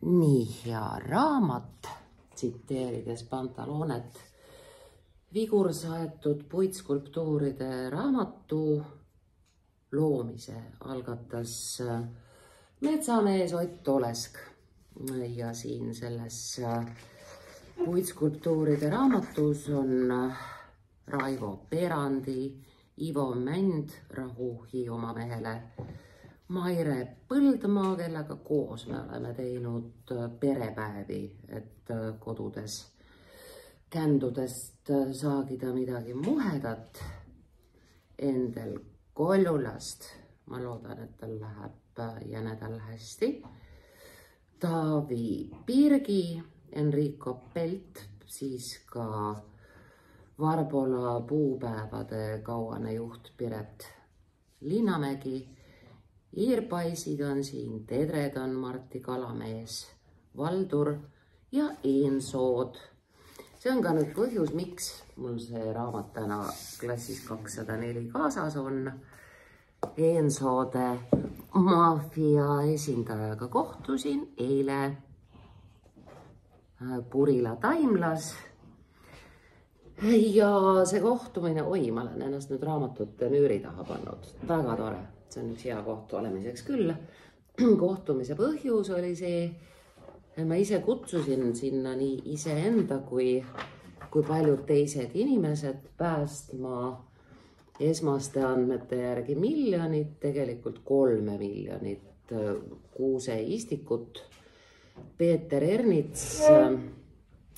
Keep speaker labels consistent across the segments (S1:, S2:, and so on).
S1: Nii hea raamat, tsiteerides Pantalonet, vigursaetud puitskulptuuride raamatu loomise algatas metsamees Ott Olesk ja siin selles puitskulptuuride raamatus on Raivo Perandi, Ivo Mänd-Rahu Hiiumaa mehele, Maire Põldmaa, kellega koos me oleme teinud perepäevi, et kodudes kändudest saagida midagi muhedat. Endel Koljulast, ma loodan, et tal läheb jänedal hästi. Taavi Pirgi, Enrico Pelt, siis ka Varbola puupäevade kauane juht Piret Linnamägi. Iirpaisid on siin, Tedred on Martti Kalamees, Valdur ja Eensood. See on ka nüüd põhjus, miks mul see raamat täna klassis 204 kaasas on. Eensoode maffia esindajaga kohtusin eile Purila taimlas. Ja see kohtumine, ma olen ennast nüüd raamatute müüri taha pannud. Väga tore. See on üks hea koht olemiseks küll. Kohtumise põhjus oli see, et ma ise kutsusin sinna nii iseenda kui paljud teised inimesed päästma esmaste andmete järgi miljonit, tegelikult 3 miljonit kuuseistikut. Peeter Ernits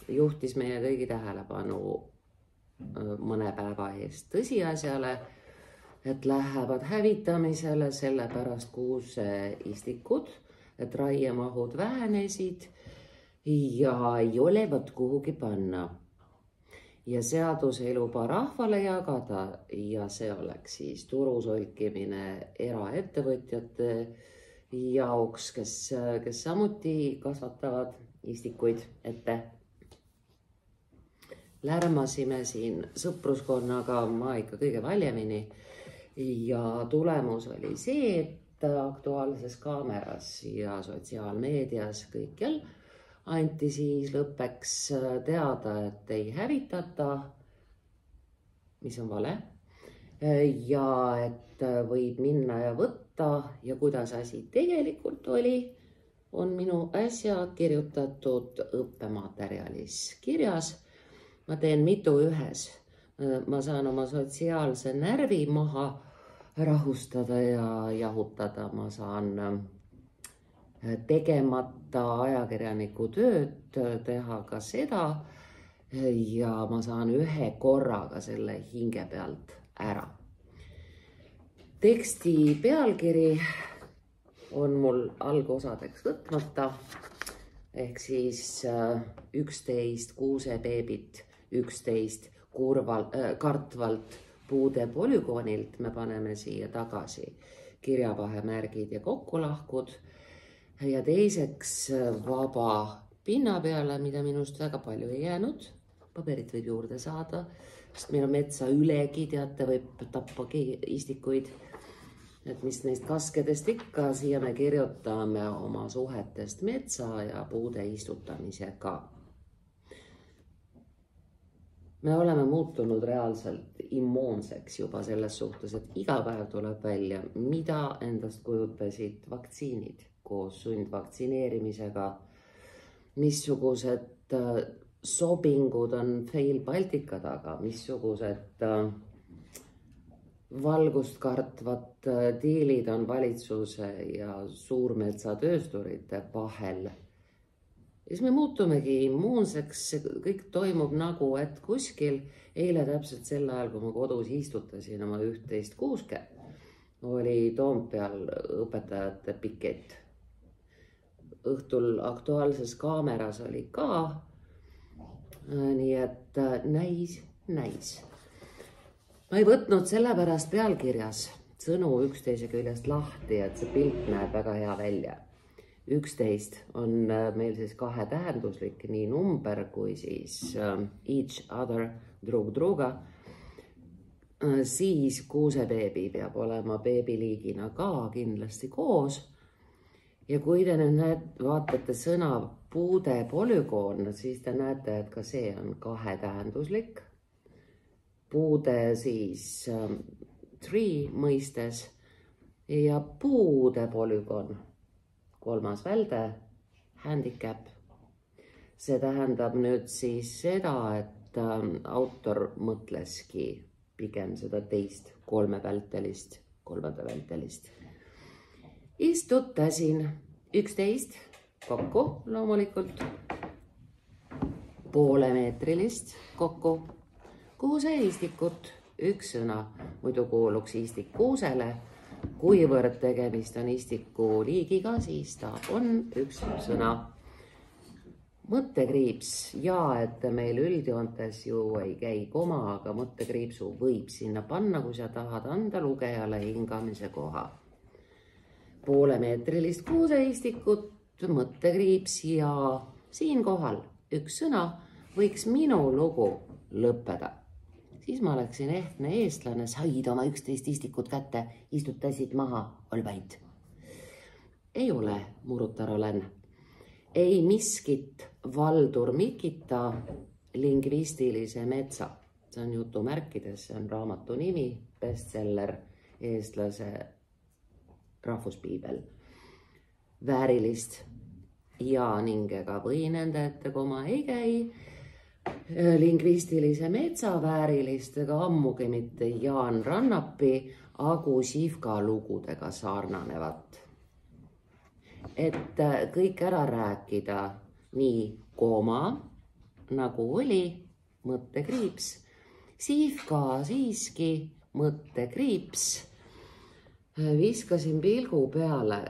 S1: juhtis meie kõigi tähelepanu mõne päeva eest tõsiasjale, et lähevad hävitamisele sellepärast kuuseistikud, et raiemahud vähenesid ja ei olevat kuhugi panna. Ja seadus ei luba rahvale jagada ja see oleks siis turu solkimine eraettevõtjate jaoks, kes samuti kasvatavad istikuid ette. Lärmasime siin sõpruskonnaga ma ikka kõige valjemini. Ja tulemus oli see, et Aktuaalses Kaameras ja sotsiaalmeedias kõikjal anti siis lõppeks teada, et ei hävitata, mis on vale, ja et võib minna ja võtta ja kuidas asi tegelikult oli, on minu äsja kirjutatud õppematerjalis kirjas. Ma teen mitu ühes. Ma saan oma sotsiaalse närvi maha rahustada ja jahutada. Ma saan tegemata ajakirjaniku tööd teha ka seda ja ma saan ühe korraga selle hinge pealt ära. Teksti pealkiri on mul algosadeks võtmata, ehk siis 11 kuusebeebit, 11 kartvalt puude polügoonilt me paneme siia tagasi kirjavahemärgid ja kokkulahkud ja teiseks vaba pinna peale, mida minust väga palju ei jäänud. Paberit võib juurde saada, sest meil on metsa ülegi, teate, võib tappa istikuid. Et mis neist kaskedest ikka, siia me kirjutame oma suhetest metsa ja puude istutamisega. Me oleme muutunud reaalselt immuunseks juba selles suhtes, et iga päev tuleb välja, mida endast kujutasid vaktsiinid koos sundvaktsineerimisega, missugused sobingud on Fail Baltica taga, missugused valgust kartvad diilid on valitsuse ja suurmetsatöösturite vahel. Ja siis me muutumegi immuunseks, kõik toimub nagu, et kuskil eile täpselt sel ajal, kui ma kodus istutasin oma 11 kuuske, oli Toompeal õpetajate pikett. Õhtul Aktuaalses Kaameras oli ka, nii et näis. Ma ei võtnud sellepärast pealkirjas sõnu 11 küljest lahti, et see pilt näeb väga hea välja. 11 on meil siis kahetähenduslik, nii number kui siis each other, druga. Siis kuusebeebi peab olema beebiliigina ka kindlasti koos. Ja kui te nüüd vaatate sõna puude polügoon, siis te näete, et ka see on kahetähenduslik. Puude siis tree mõistes ja puude polügoon, kolmas välde, handicap. See tähendab nüüd siis seda, et autor mõtleski pigem seda teist kolmanda vältelist. Istutasin 11 kokku loomulikult, poolemeetrilist kokku, kuuseistikut, üks sõna, muidu kuuluks istik kuusele, kuivõrd tegemist on istiku liigiga, siis ta on üks sõna. Mõttekriips ja, et meil üldjoontes ju ei käi koma, aga mõttekriipsu võib sinna panna, kui sa tahad anda lugejale hingamise koha. Poolemeetrilist kuuseistikut, mõttekriips ja siinkohal üks sõna võiks minu lugu lõppeda. Siis ma oleksin ehtne eestlane, said oma 11 istikut kätte, istutasid maha, olvaid. Ei ole, murutar olen. Ei miskit Valdur Mikita lingvistilise metsa. See on jutumärkides, see on raamatu nimi, bestseller, eestlase rahvuspiibel. Väärilist ja ningega või nende ette koma ei käi. Lingvistilise metsa väärilistega ammugi mitte Jaan Rannapi Agu Sihvka lugudega sarnanevat. Et kõik ära rääkida nii koma, nagu oli, mõttekriips, Sihvka siiski, mõttekriips. Viskasin pilgu peale,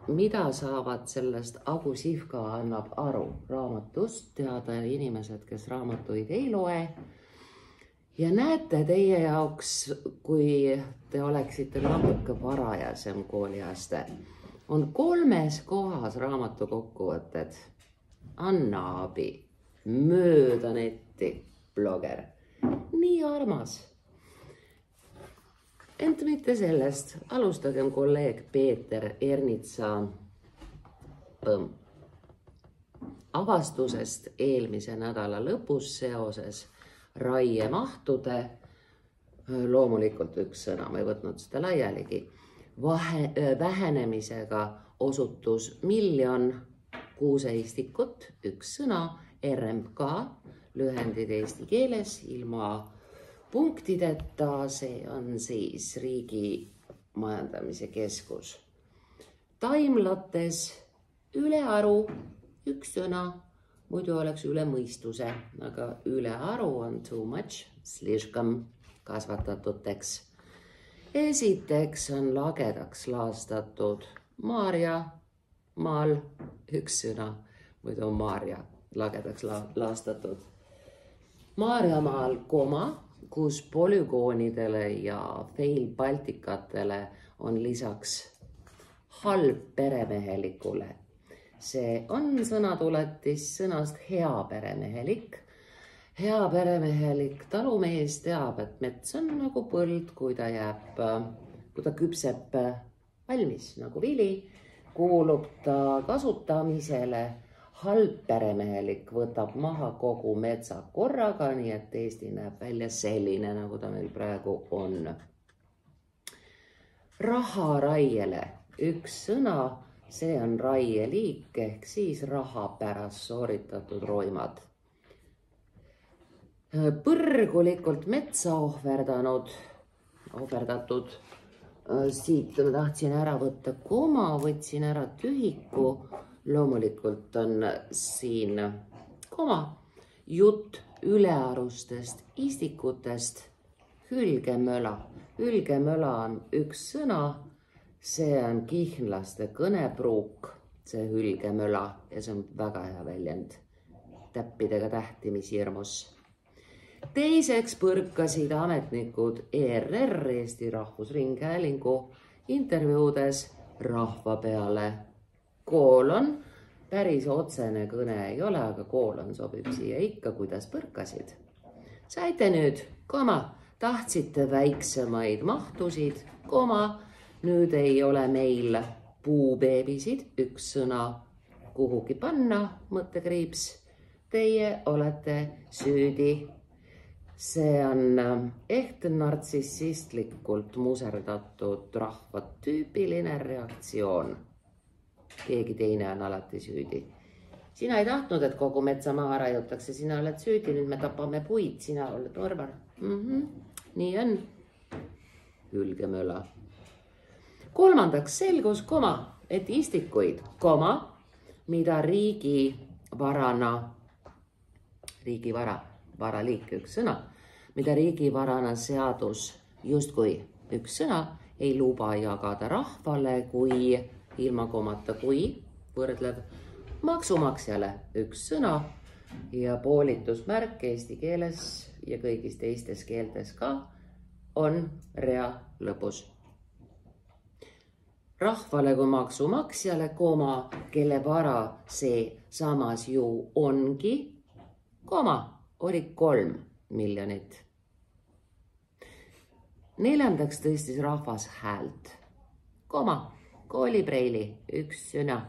S1: mida saavad sellest Agu Sihvka annab aru raamatust, teada inimesed, kes raamatuid ei loe. Ja näete teie jaoks, kui te oleksite natuke varajasem kooliaste, on 3 kohas raamatu kokkuvõtted. Anna abi, mööda netti, bloger. Nii armas. Ent mitte sellest, alustagem kolleeg Peeter Ernitsa avastusest eelmise nädala lõpus seoses raiemahtude, loomulikult üks sõna, ma ei võtnud seda laialigi, vähenemisega osutus 1 000 kuuseistikut, üks sõna, RMK, lühendid eesti keeles ilma punktideta, see on siis Riigi Majandamise Keskus. Taimlates ülearu, üks sõna, muidu oleks üle mõistuse, aga ülearu on too much, slishkam kasvatatuteks. Esiteks on lagedaks laastatud Maarja maal, üks sõna, muidu on Maarja lagedaks laastatud. Maarjamaal koma, kus polügoonidele ja fail-baltikatele on lisaks halb peremehelikule. See on sõnatuletis sõnast hea peremehelik. Hea peremehelik talumees teab, et mets on nagu põld, kui ta küpseb valmis nagu vili, kuulub ta kasutamisele. Halb peremehelik võtab maha kogu metsa korraga, nii et Eesti näeb välja selline, nagu ta meil praegu on. Raha raiele, üks sõna, see on raieliik ehk siis raha pärast sooritatud roimad. Põrgulikult metsa ohverdatud. Siit ma tahtsin ära võtta koma, võtsin ära tühiku. Loomulikult on siin koma. Jutt ülearustest istikutest. Hülgemöla. Hülgemöla on üks sõna. See on kihnlaste kõnepruuk, see hülgemöla, ja see on väga hea väljend. Täppidega tähtimishirmus. Teiseks põrkasid ametnikud ERR, Eesti Rahvusringhäälingu intervjuudes rahva peale. Koolon, päris otsene kõne ei ole, aga koolon sobib siia ikka, kuidas põrkasid. Saite nüüd, koma, tahtsite väiksemaid mahtusid, koma, nüüd ei ole meil puubeebisid, üks sõna kuhugi panna, mõttekriips. Teie olete süüdi. See on nartsissistlikult muserdatud rahva tüüpiline reaktsioon. Keegi teine on alati süüdi. Sina ei tahtnud, et kogu metsa maha raiutakse, sina oled süüdi, nüüd me tapame puid, sina oled orvar. Nii on. Hülgemöla. Kolmandaks selgus, et istikuid, mida varaliik üks sõna, mida riigivarana seadus justkui üks sõna ei luba jagada rahvale kui ilma komata kui võrdlev maksumaksjale üks sõna ja poolitusmärk eesti keeles ja kõigis teistes keeltes ka on rea lõpus. Rahvale kui maksumaksjale, kelle vara see samas ju ongi, oli 3 miljonit. Neljandaks tõstis rahvas häält, koolipreili üks sõna.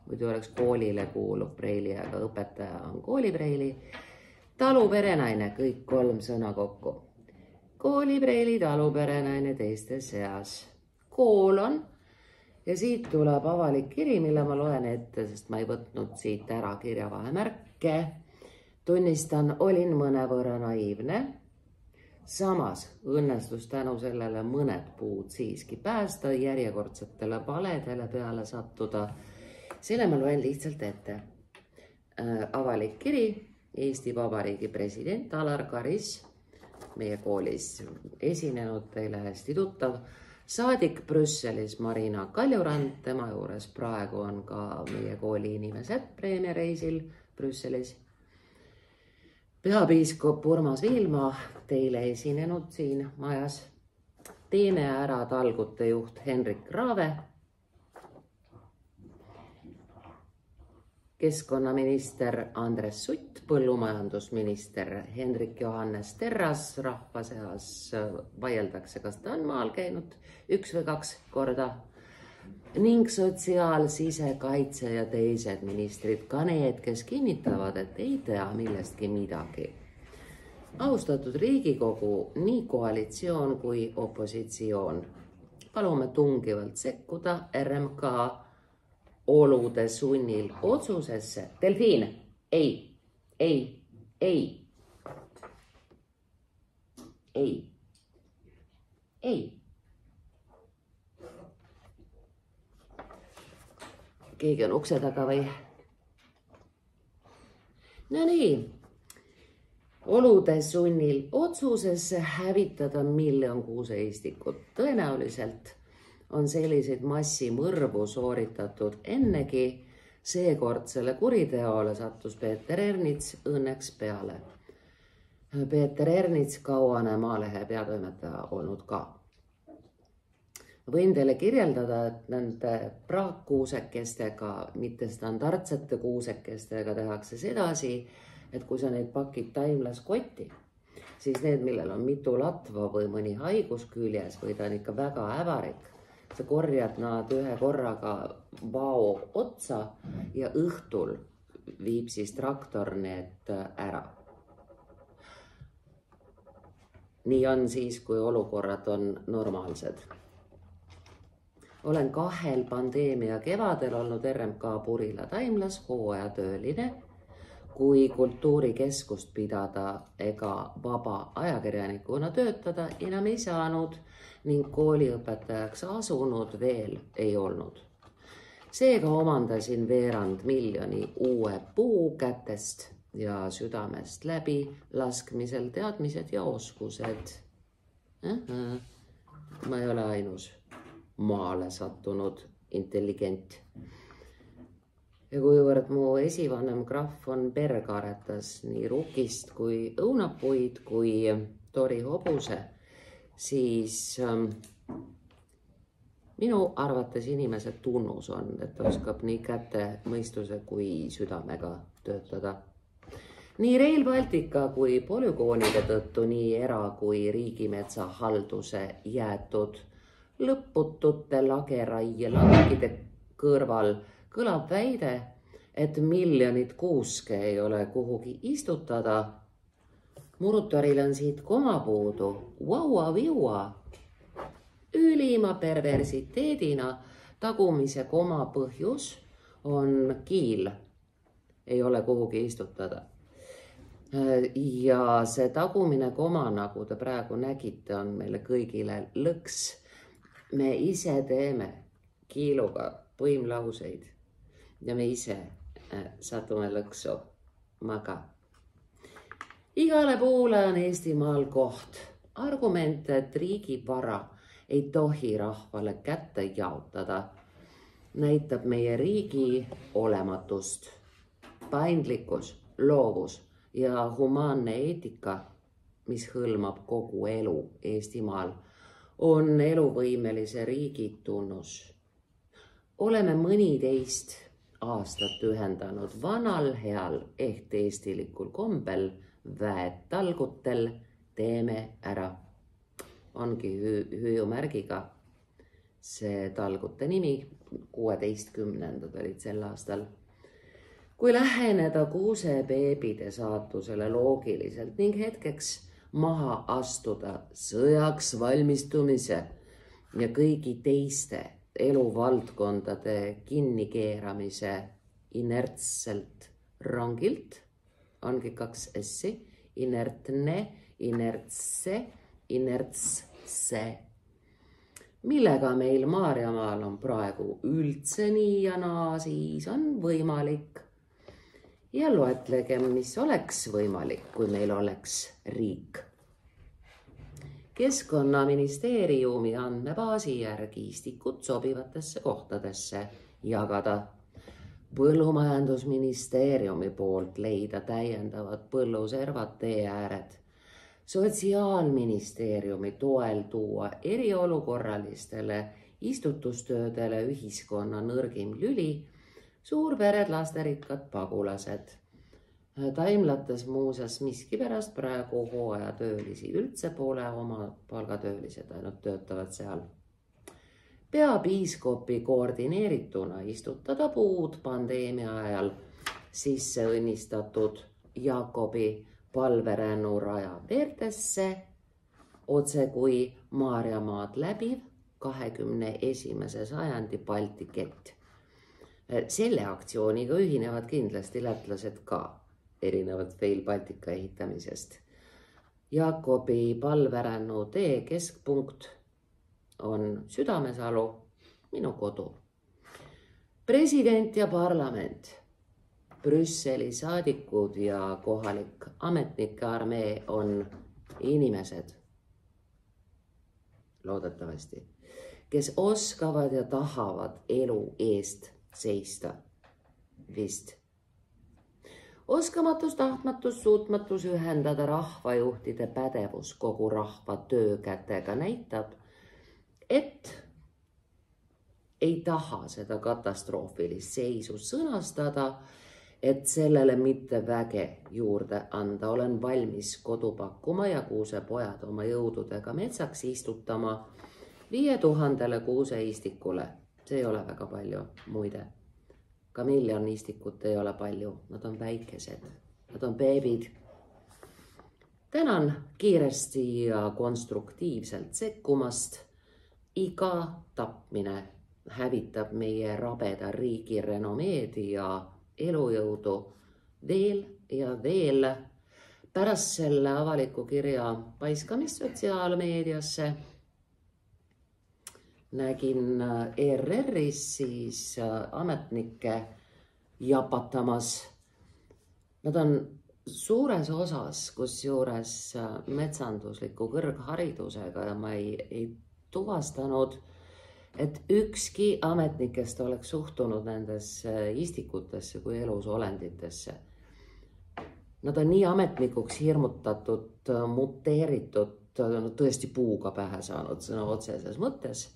S1: Muidu oleks koolile kuuluv preili, aga õpetaja on koolipreili. Taluperenaine, kõik 3 sõna kokku. Koolipreili, taluperenaine teiste seas. Kool on ja siit tuleb avalik kiri, mille ma loen ette, sest ma ei võtnud siit ära kirjavahemärke. Tunnistan, olin mõnevõrra naiivne. Samas õnnestus tänu sellele mõned puud siiski päästa, järjekordsetele valedele peale sattuda. Selle ma loen lihtsalt ette. Avalik kiri, Eesti Vabariigi president Alar Karis, meie koolis esinenud, teile hästi tuttav, saadik Brüsselis Marina Kaljurand, tema juures praegu on ka meie kooli inimesed preemiareisil Brüsselis. Peapiiskop Urmas Viilma, teile esinenud siin majas, Teeme ära talgute juht Henrik Raave, keskkonnaminister Andres Sutt, põllumajandusminister Hendrik Johannes Terras, rahva seas vaieldakse, kas ta on maal käinud 1 või 2 korda, ning sotsiaal-, sisekaitse ja teised ministrid, ka need, kes kinnitavad, et ei tea millestki midagi. Austatud Riigikogu, nii koalitsioon kui opositsioon, palume tungivalt sekkuda RMK olude sunnil otsusesse. Delfiin, ei. Keegi on ukse taga või? No nii, olude sunnil otsusesse hävitada 1 miljon kuuseistikut. Tõenäoliselt on selliseid massimõrvu sooritatud ennegi. Seekordsele kuriteole sattus Peeter Ernits õnneks peale. Peeter Ernits, kauane Maalehe peatoimetaja olnud ka. Võin teile kirjeldada, et nende praakkuusekestega, mitte standardsete kuusekestega tehakse sedasi, et kui sa neid pakid taimlas kotti, siis need, millel on mitu latva või mõni haigus küljes või ta on ikka väga ävarik, sa korjad nad ühe korraga vao otsa ja õhtul viib siis traktor need ära. Nii on siis, kui olukorrad on normaalsed. Olen 2 pandeemia kevadel olnud RMK Purila taimlas hooajatööline, kui kultuurikeskust pidada ega vaba ajakirjanikuna töötada enam ei saanud ning kooliõpetajaks asunud veel ei olnud. Seega omandasin 250 000 uue puu kätest ja südamest läbi laskmisel teadmised ja oskused. Ma ei ole ainus maale sattunud intelligent. Ja kuivõrd mu esivanem Graf von Berg aretas nii rukist kui õunapuid kui tori hobuse, siis minu arvates inimese tunnus on, et oskab nii käte, mõistuse kui südamega töötada. Nii Rail Baltica kui polügoonide tõttu nii era- kui riigimetsa halduse jäetud lõputute lageraie lankide kõrval kõlab väide, et miljonit kuuske ei ole kuhugi istutada. Murutoril on siit koma puudu, vaua-viua. Ülima perversiteedina tagumise koma põhjus on kiil. Ei ole kuhugi istutada. Ja see tagumine koma, nagu te praegu nägite, on meile kõigile lõks. Me ise teeme kiiluga põimlauseid ja me ise satume lõksu maga. Igale poole on Eestimaal koht. Argumente, et riigi vara ei tohi rahvale kätte jaotada, näitab meie riigi olematust. Paindlikkus, loovus ja humaanne eetika, mis hõlmab kogu elu Eestimaal, on eluvõimelise riigi tunnus. Oleme mõniteist aastat ühendanud vanal heal ehk eestilikul kombel väetalgutel teeme ära. Ongi hüüumärgiga see talgute nimi, 16. olid sel aastal. Kui läheneda kuusebeebide saatusele loogiliselt ning hetkeks maha astuda sõjaks valmistumise ja kõigi teiste eluvaldkondade kinnikeeramise inertselt rangilt, ongi 2 S-i, inertne, inertse, inertse, millega meil Maarjamaal on praegu üldse nii ja naa, siis on võimalik. Ja loetlegem, mis oleks võimalik, kui meil oleks riik. Keskkonnaministeeriumi andmebaasi järgi istikud sobivatesse kohtadesse jagada. Põllumajandusministeeriumi poolt leida täiendavad põlluservad tee ääred. Sotsiaalministeeriumi toel tuua eriolukorralistele istutustöödele ühiskonna nõrgim lüli, suurpered, lasterikkad pagulased. Taimlates muuseas miskipärast praegu hooajatöölisi üldse pole, oma palgatöölised ainult töötavad seal. Peapiiskopi koordineerituna istutada puud pandeemia ajal sisse õnnistatud Jaakobi palverännu raja veertesse, otse kui Maarjamaad läbiv 21. sajandi Balti kett. Selle aktsiooniga ühinevad kindlasti lätlased ka, erinevalt Rail Baltica ehitamisest. Jaakobi palverännu tee keskpunkt on Südamesalu, minu kodu. President ja parlament, Brüsseli saadikud ja kohalik ametnike armee on inimesed, loodetavasti, kes oskavad ja tahavad elu eest seista. Vist. Oskamatus, tahtmatus, suutmatus ühendada rahvajuhtide pädevus kogu rahva töökätega näitab, et ei taha seda katastroofilist seisu sõnastada, et sellele mitte väge juurde anda. Olen valmis kodu pakkuma ja kuusepojad oma jõududega metsaks istutama 5000 kuuseistikule. See ei ole väga palju, muide. Ka 1 000 000 istikut ei ole palju. Nad on väikesed. Nad on beebid. Tänan kiiresti ja konstruktiivselt sekkumast. Iga tapmine hävitab meie rabeda riigi renomeed ja elujõudu veel ja veel. Pärast selle avaliku kirja paiskamist sotsiaalmeediasse nägin ERR-is siis ametnikke japatamas. Nad on suures osas, kusjuures metsandusliku kõrgharidusega ja ma ei tuvastanud, et ükski ametnikest oleks suhtunud nendesse istikutesse kui elusolenditesse. Nad on nii ametnikuks hirmutatud, muteeritud, tõesti puuga pähe saanud sõna otseses mõttes,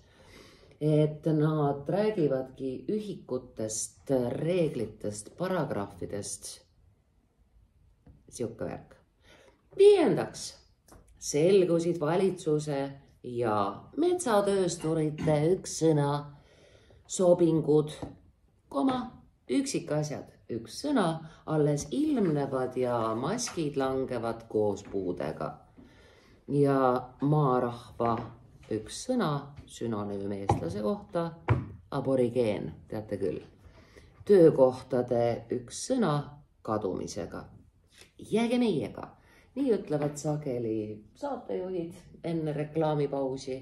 S1: et nad räägivadki ühikutest, reeglitest, paragrahvidest. Siuke värk. 5. selgusid valitsuse ja metsatöösturite üks sõna, sobingud, üksikasjad, üks sõna, alles ilmnevad ja maskid langevad koos puudega. Ja maarahva üks sõna, sünonüüm eestlase kohta, aborigeen, teate küll. Töökohtade üks sõna kadumisega. Jääge meiega. Nii ütlevad sageli saatejuhid enne reklaamipausi.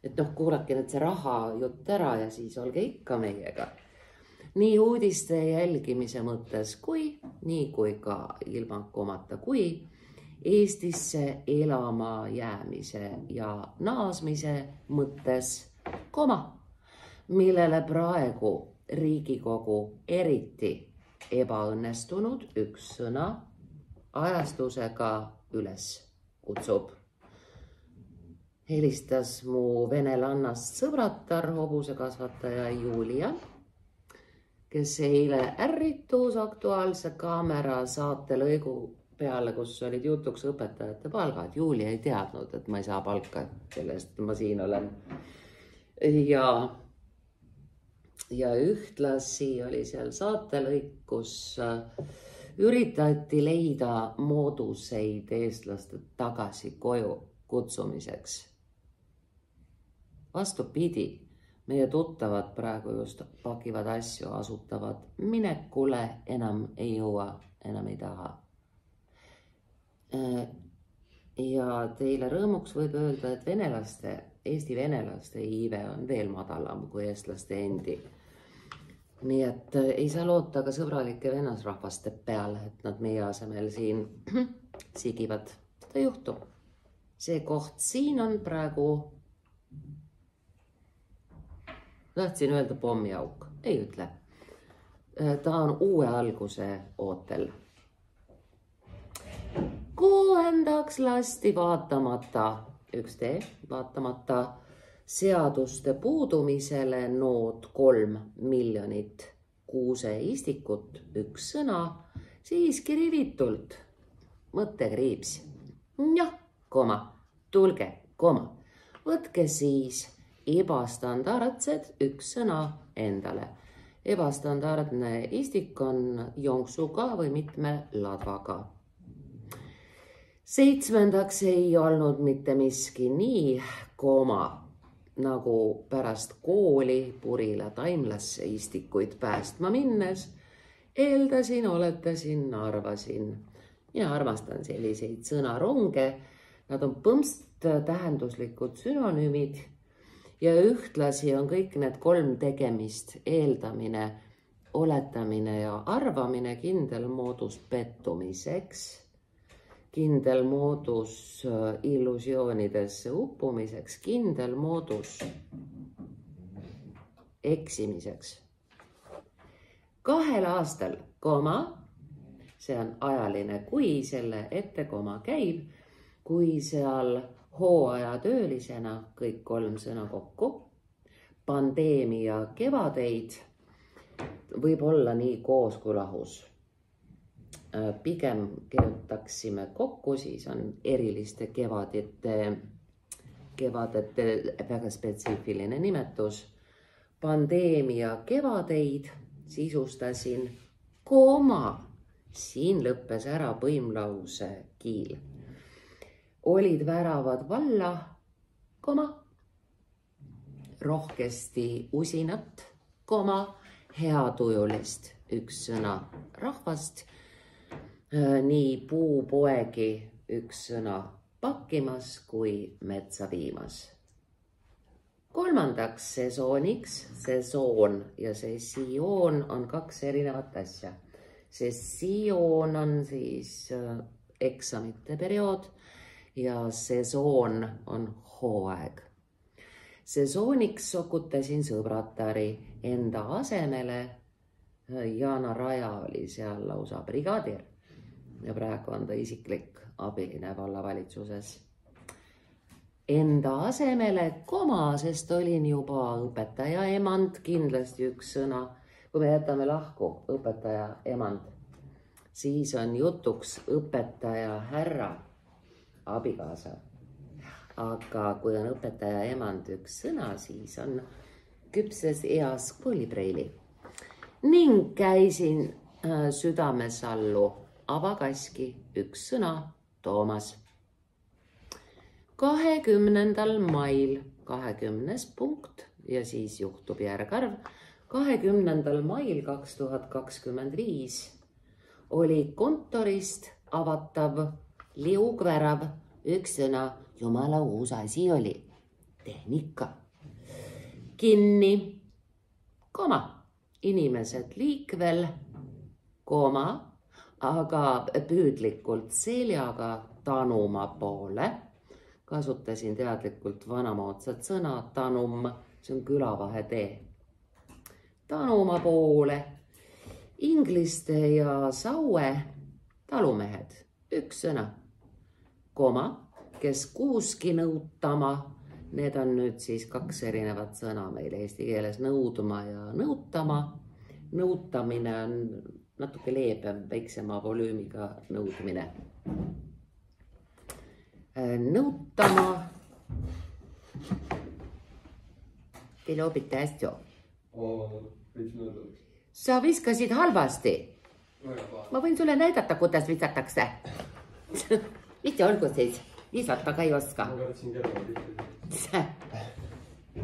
S1: Et kuulake nüüd see raha jutt ära ja siis olge ikka meiega. Nii uudiste jälgimise mõttes nii kui ka ilma komata kui Eestisse elama jäämise ja naasmise mõttes millele praegu Riigikogu eriti ebaõnnestunud üks sõna ajastusega üles kutsub. Helistas mu venelannast sõbratar, hobusekasvataja Julia, kes eile ärritus Aktuaalse Kaamera saatelõigu peale, kus olid jutuks õpetajate palgad. Julia ei teadnud, et ma ei saa palka selle eest, et ma siin olen. Ja ühtlasi oli seal saatelõik, kus üritati leida mooduseid eestlaste tagasi koju kutsumiseks. Vastupidi, meie tuttavad praegu just pakivad asju, asutavad minekule, enam ei jõua, enam ei taha. Ja teile rõõmuks võib öelda, et Eesti venelaste iive on veel madalam kui eestlaste endi. Nii et ei saa loota ka sõbralike venasrahvaste peale, et nad meie asemel siin sigivad. Seda ei juhtu. See koht siin on praegu, tahtsin öelda pommiauk, ei ütle. Ta on uue alguse ootel. Kuuendaks lasti vaatamata seaduste puudumisele nood 3 miljonit kuuseistikut, üks sõna, siiski rivitult, mõttekriips. Jah, tulge, võtke siis ebastandardsed üks sõna endale. Ebastandardne istik on jonksuga või mitme ladvaga. 7. ei olnud mitte miski nii, nagu pärast kooli Purila taimlasse istikuid päästma minnes. Eeldasin, oletasin, arvasin ja armastan selliseid sõnaronge. Nad on põmst tähenduslikud sünonüümid ja ühtlasi on kõik need 3 tegemist, eeldamine, oletamine ja arvamine kindel moodus pettumiseks, kindel moodus illusioonidesse uppumiseks, kindel moodus eksimiseks. 2 aastal, see on ajaline, kui selle ette käib, kui seal hooajatöölisena kõik 3 sõna kokku, pandeemia kevadeid võib olla nii koos kui lahus. Pigem kirjutaksime kokku, siis on eriliste kevadete väga spetsiifiline nimetus. Pandeemia kevadeid sisustasin, siin lõppes ära põimlause kiil. Olid väravad valla, rohkesti usinat, heatujulist üks sõna rahvast, nii puupoegi üks sõna pakkimas kui metsa viimas. 3. sesooniks, sesoon ja sessioon on 2 erinevat asja. Sessioon on siis eksamite periood ja sesoon on hooaeg. Sesooniks sokutasin sõbratari enda asemele. Jaana Raja oli seal lausa brigaadir ja praegu on ta isiklik abiline vallavalitsuses. Enda asemele sest olin juba õpetaja emand, kindlasti üks sõna. Kui me jätame lahku õpetaja emand, siis on jutuks õpetaja härra abikaasa. aga kui on õpetaja emand üks sõna, siis on küpses eas koolipreili. Ning käisin südamesallu avakaski üks sõna, Toomas. 20. mail, 20. punkt ja siis juhtub järgarv. 20. mail 2025 oli kontorist avatav liugvärav, üks sõna, jumala uus asi oli, tehnika. Kinni, koma, inimesed liikvel, koma, aga püüdlikult seljaga tanuma poole. Kasutasin teadlikult vanamoodsat sõna, tanum, see on külavahetee. Tanuma poole, Ingliste ja Saue talumehed, üks sõna, koma, kes kuuski nõutama. Need on nüüd siis kaks erinevat sõna meil eesti keeles, nõudma ja nõutama. Nõutamine on natuke leebem, väiksema volüümiga nõudmine. Nõutama. Te loobite hästi jo. Sa viskasid halvasti. Ma võin sulle näidata, kuidas visatakse. Mitte olgu siis, visata ka ei oska.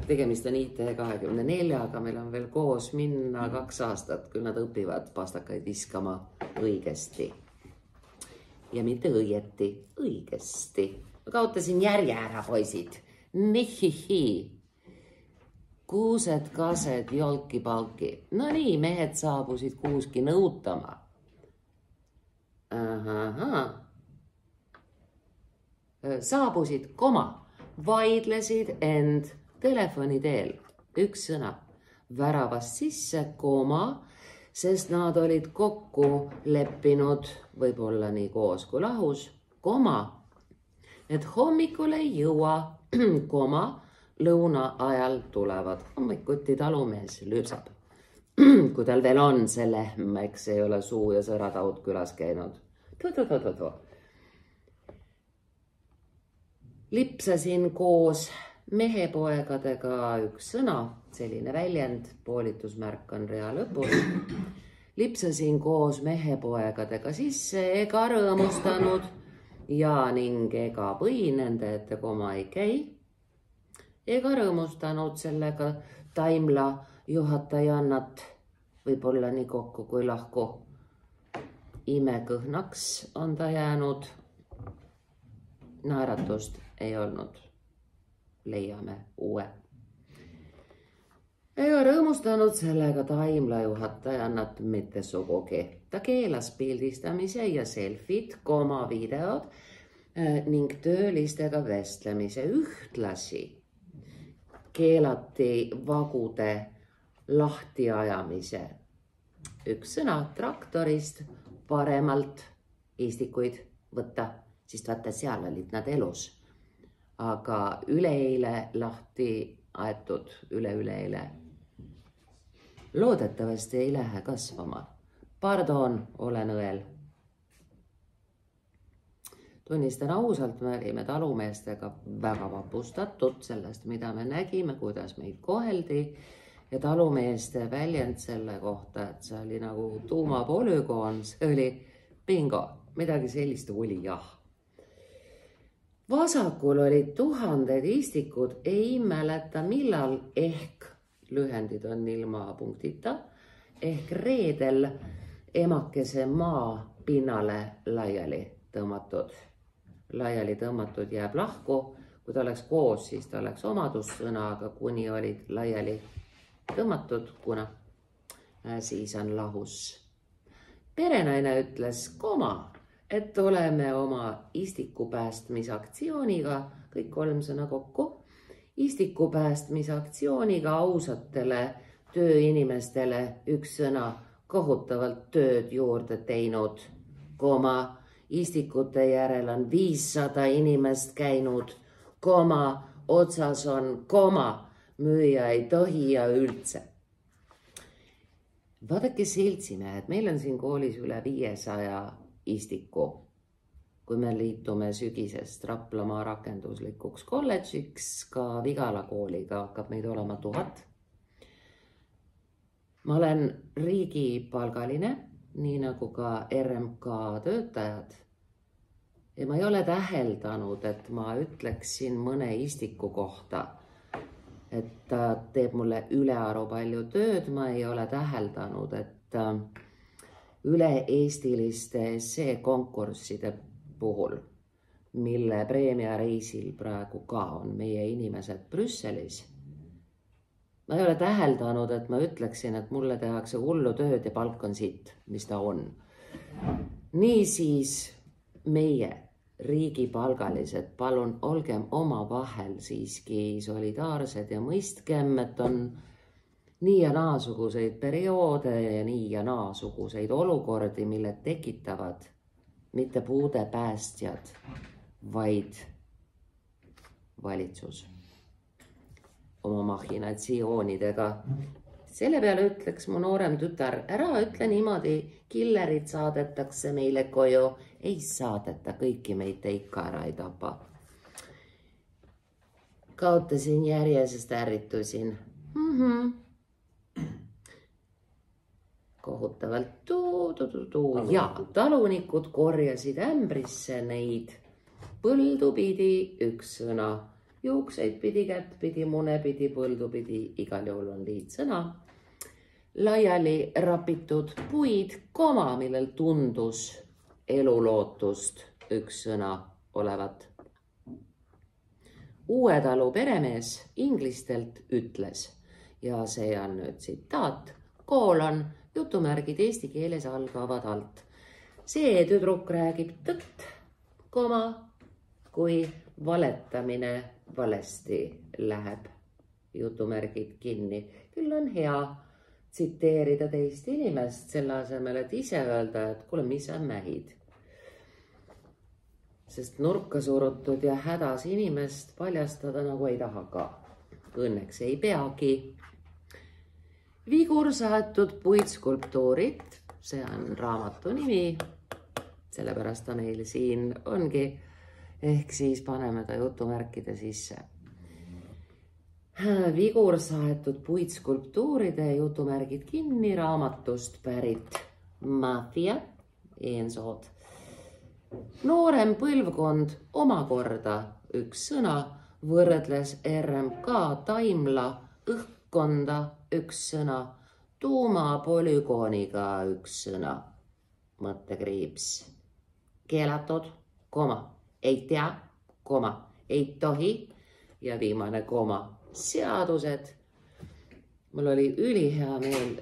S1: Tegemist on IT24-ga, meil on veel koos minna 2 aastat, küll nad õpivad pastakaid viskama õigesti. Ja mitte õieti, õigesti. Ma kaotasin järje ära, poisid. Nihihi. Kuused, kased, jolki-palki. No nii, mehed saabusid kuuski nõutama. Saabusid, koma, vaidlesid end telefoni teel. Üks sõna, väravast sisse, koma, sest nad olid kokku leppinud, võib-olla nii koos kui lahus, koma, et hommikul ei jõua, koma, lõuna ajal tulevad hommikuti talumees lüpsab. Kui tal veel on see lehm, eks ei ole suu ja sõrataud külas käinud. Lipsasin koos mehepoegadega üks sõna, selline väljend, poolitusmärk on rea lõpus. Lipsasin koos mehepoegadega sisse, ega rõõmustanud ja ning ega või nende ette koma ei käi. Ega rõõmustanud sellega Taimla juhatajannat, võib-olla nii kokku kui lahku. Imekõhnaks on ta jäänud. Naeratust ei olnud. Leiame uue. Ega rõõmustanud sellega Taimla juhatajannat mitte sugugi. Ta keelas pildistamise ja selfid, koma videod ning töölistega vestlemise ühtlasi. Keelati vagude lahtiajamise. Üks sõna traktorist paremalt istikuid võtta, sest vaata seal olid nad elus. Aga üleeile lahti aetud, üleeile. Loodetavasti ei lähe kasvama. Pardon, olen õel. Tunnistan ausalt, me olime talumeestega väga vapustatud sellest, mida me nägime, kuidas meid koheldi. Ja talumeeste väljend selle kohta, et see oli nagu tuumapolügoon, see oli bingo, midagi sellist oli jah. Vasakul olid 1000 istikud, ei mäleta millal, ehk lühendid on ilma punktita, ehk reedel emakese maa pinnale laiali tõmmatud. Laiali tõmmatud jääb lahku, kui ta oleks koos, siis ta oleks omadussõna, aga kuni olid laiali tõmmatud, kuna siis on lahus. Perenaine ütles koma, et oleme oma istikupäästmisaktsiooniga, kõik 3 sõna kokku, istikupäästmisaktsiooniga ausatele tööinimestele üks sõna kohutavalt tööd juurde teinud, koma, istikute järel on 500 inimest käinud, koma, otsas on koma, müüja ei tohi ja üldse. Vaadake seltsimehed, meil on siin koolis üle 500 istiku. kui me liitume sügisest Raplamaa rakenduslikuks kolledžiks, ka Vigala kooliga hakkab meid olema 1000. Ma olen riigipalgaline, nii nagu ka RMK töötajad. Ja ma ei ole täheldanud, et ma ütleksin mõne istiku kohta, et ta teeb mulle ülearu palju tööd. Ma ei ole täheldanud, et üle-eestiliste esseekonkursside puhul, mille preemiareisil praegu ka on meie inimesed Brüsselis. Ma ei ole täheldanud, et ma ütleksin, et mulle tehakse hullu tööd ja palk on siit, mis ta on. Niisiis meie riigipalgalised, palun olgem oma vahel siiski solidaarsed ja mõistkem, et on nii ja naasuguseid perioode ja nii ja naasuguseid olukordi, mille tekitavad mitte puude päästjad, vaid valitsus oma machinatsioonidega. Selle peale ütleks mu noorem tütar, ära ütle niimoodi, killerid saadetakse meile koju. Ei saadeta, kõiki meid te ikka ära ei tapa. Kaotasin järje, sest ärritusin. Kohutavalt ja talunikud korjasid ämbrisse neid. Põldu pidi üks sõna. Juukseid pidi, kätt pidi, mune pidi, põldu pidi, igal juhul on liitsõna. Laiali rapitud puid, koma, millel tundus elulootust üks sõna olevat. Uue talu peremees inglistelt ütles, ja see on nüüd tsitaat, koolon, jutumärgid eesti keeles algavad alt. See tüdruk räägib tõtt, koma, kui valetamine valesti läheb, jutumärgid kinni. Küll on hea tsiteerida teist inimest selle asemel, et ise öelda, et kuule, mis sa mähid. Sest nurka surutud ja hädas inimest paljastada nagu ei taha ka. Õnneks ei peagi. Vigur saetud puitskulptuurid, see on raamatu nimi, sellepärast ta meil siin ongi. Ehk siis paneme ta jutumärkide sisse. Vigur saetud puitskulptuuride jutumärgid kinni raamatust pärit Mafia eensood. Noorem põlvkond omakorda üks sõna võrdles RMK taimla õhkkonda üks sõna, tuumapolügooniga üks sõna, mõttekriips, keelatud, koma. Ei tea, koma, ei tohi ja viimane koma, seadused. Mul oli ülihea meel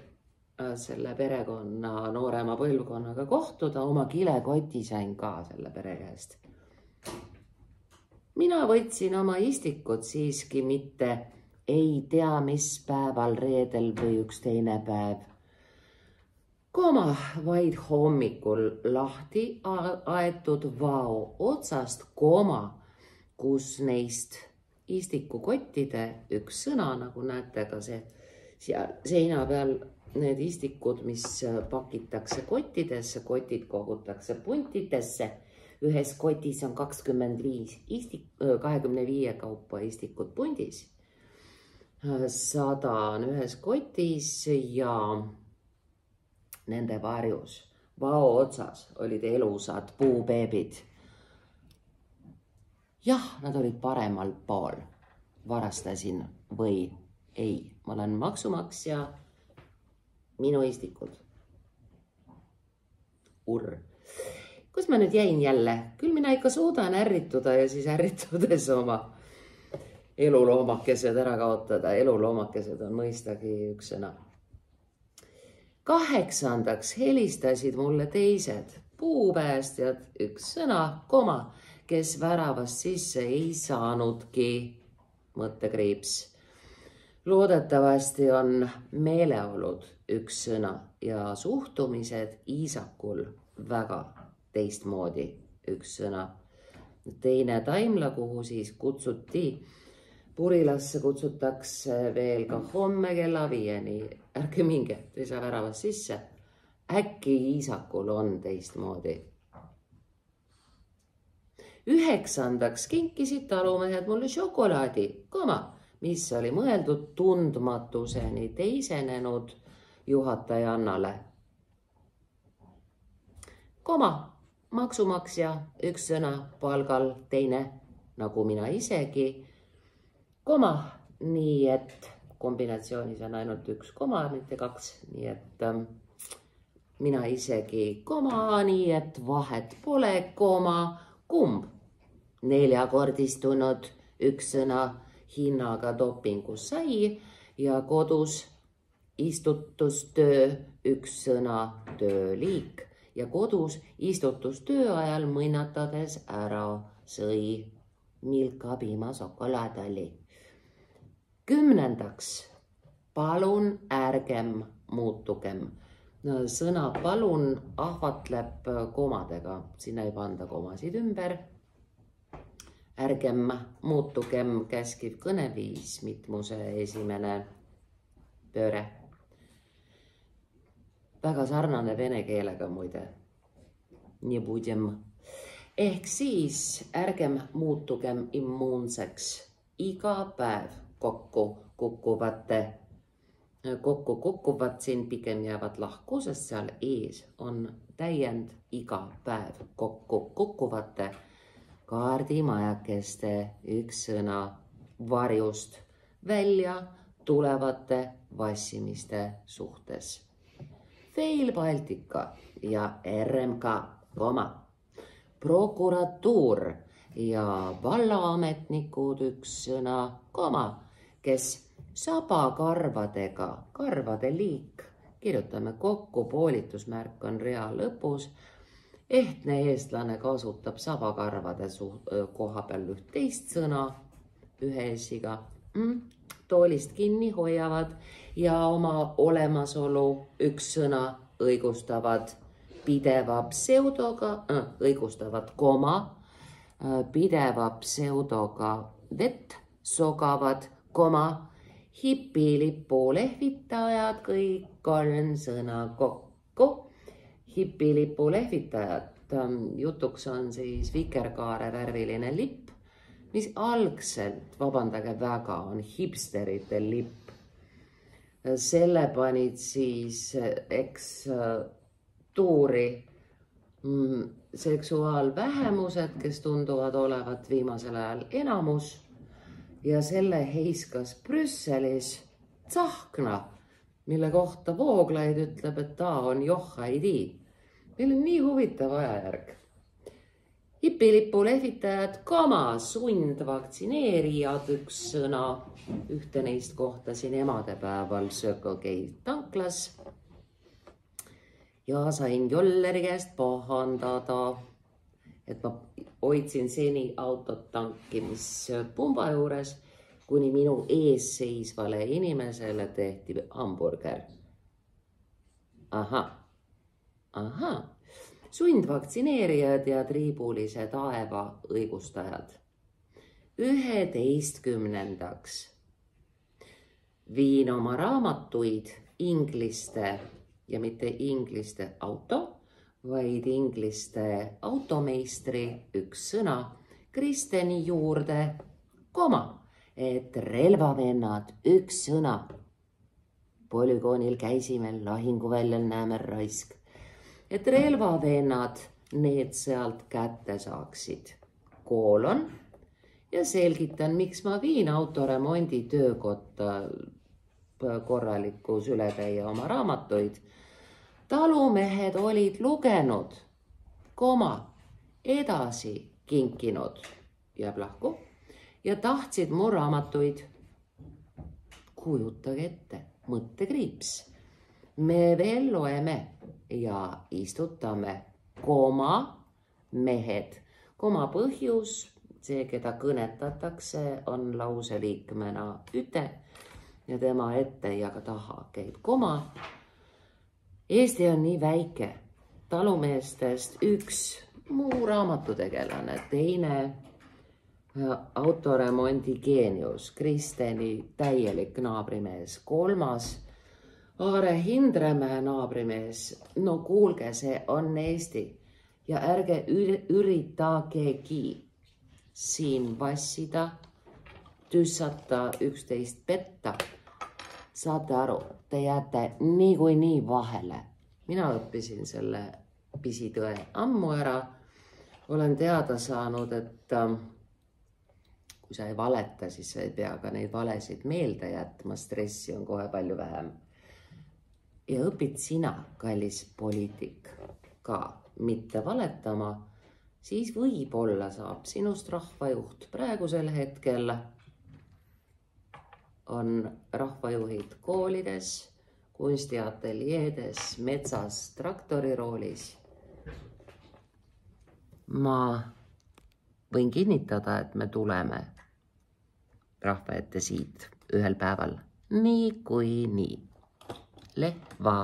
S1: selle perekonna noorema põlvkonnaga kohtuda, oma kilekoti sain ka selle pere käest. Mina võtsin oma istikut siiski mitte ei tea, mis päeval, reedel või üks teine päev. Koma, vaid hommikul lahti aetud vao otsast koma, kus neist istikukottide üks sõna, nagu näete ka see seina peal, need istikud, mis pakitakse kottidesse, kotid kogutakse puntidesse. Ühes kotis on 25 kaupa istikut pundis. 100 on ühes kotis ja nende varjus, vao otsas olid elusad puubeebid. Jah, nad olid paremal pool. Varastasin või ei. Ma olen maksumaksja, minu istikud. Urr. Kus ma nüüd jäin jälle? Küll mina ikka suudan ärrituda ja siis ärritudes oma eluloomakesed ära kaotada. Eluloomakesed on mõistagi üks sõna. 8. helistasid mulle teised puupäästjad, üks sõna, koma, kes väravast sisse ei saanudki, mõttekriips. Loodetavasti on meeleolud üks sõna ja suhtumised Iisakul väga teistmoodi üks sõna. Teine taimla, kuhu siis kutsuti, Purilasse kutsutakse veel ka homme kella 5. Ärge minge, te ei saa väravast sisse. Äkki Iisakul on teistmoodi. 9. kinkisid talumehed mulle šokolaadi, mis oli mõeldud tundmatuseni teisenenud juhatajannale. Maksumaksja, üks sõna, palgal, teine, nagu mina isegi. Nii et kombinatsioonis on ainult üks koma, mitte kaks, nii et mina isegi nii et vahet pole kumb. 4-kordistunud üks sõna hinnaga dopingus sai ja kodus istutustöö üks sõna tööliik ja kodus istutustöö ajal mõnatades ära sõi Milka piimašokolaadi. 10. palun ärgem muutugem. Sõna palun ahvatleb komadega, sinna ei panda komasid ümber. Ärgem muutugem käskiv kõneviis, mitmuse esimene pööre. Väga sarnane vene keelega muide. Nii budem. Ehk siis ärgem muutugem immuunseks. Iga päev kokku kukkuvad siin pigem jäävad lahku, sest seal ees on täiend iga päev kokku kukkuvate kaardimajakeste üks sõna varjust välja tulevate vassimiste suhtes. Fail Baltica ja RMK, prokuratuur ja vallaametnikud üks sõna, kes sabakarvadega, karvade liik, kirjutame kokku, poolitusmärk on rea lõpus. Ehtne eestlane kasutab sabakarvade koha peal üht teist sõna, ühe esiga. Toolist kinni hoiavad ja oma olemasolu üks sõna õigustavad pideva pseudoga, õigustavad pideva pseudoga vett sogavad, hipilipu lehvitajad, kõik 3 sõna kokku. Hipilipu lehvitajad, jutuks on siis vikerkaare värviline lipp, mis algselt, vabandage väga, on hipsterite lipp. Selle panid siis tuuri seksuaalvähemused, kes tunduvad olevat viimasel ajal enamus ja selle heiskas Brüsselis Tsahkna, mille kohta Vooglaid ütleb, et ta on johhaidi. Meil on nii huvitav ajajärg. Hipilipu lehvitajad, sundvaktsineerijad üks sõna, ühte neist kohtasin emadepäeval Circle K tanklas ja sain Jolleri käest pahandada, et ma hoidsin seni autot tankimispumba juures, kuni minu ees seisvale inimesele tehti hamburger. Ahah. Sundvaktsineerijad ja triibulise taeva õigustajad. 11. Viin oma raamatuid ingliste ja mitte ingliste auto, vaid ingliste automeistri üks sõna Kristeni juurde, et relvavennad üks sõna. Polügoonil käisime, lahinguväljal näeme raisk. Et relvavennad need sealt kätte saaksid. Ja selgitan, miks ma viin autoremondi töökotta korraliku sületäie oma raamatuid. Talumehed olid lugenud, edasi kinkinud, jääb lahku, ja tahtsid mu raamatuid. Kujutage ette, mõttekriips. Me veel loeme ja istutame, mehed. Põhjus, see, keda kõnetatakse, on lauseliikmena üte ja tema ette ja ka taha käib koma. Eesti on nii väike, talumeestest üks muu raamatutegelane, teine autoremondi geenius, Kristeni täielik naabrimees, 3. Aare Hindremäe naabrimees. No kuulge, see on Eesti ja ärge üritagegi siin vassida, tüssata, üksteist petta. Saate aru, te jääte niikuinii vahele. Mina õppisin selle pisitõe ammu ära. Olen teada saanud, et kui sa ei valeta, siis sa ei pea ka neid valesid meelde jätma. Stressi on kohe palju vähem. Ja õpid sina, kallis poliitik, ka mitte valetama, siis võib-olla saab sinust rahvajuht. Praegusel hetkel on rahvajuhid koolides, kunstiateljeedes, metsas, traktoriroolis. Ma võin kinnitada, et me tuleme rahva ette siit ühel päeval. Nii kui nii. Lehva.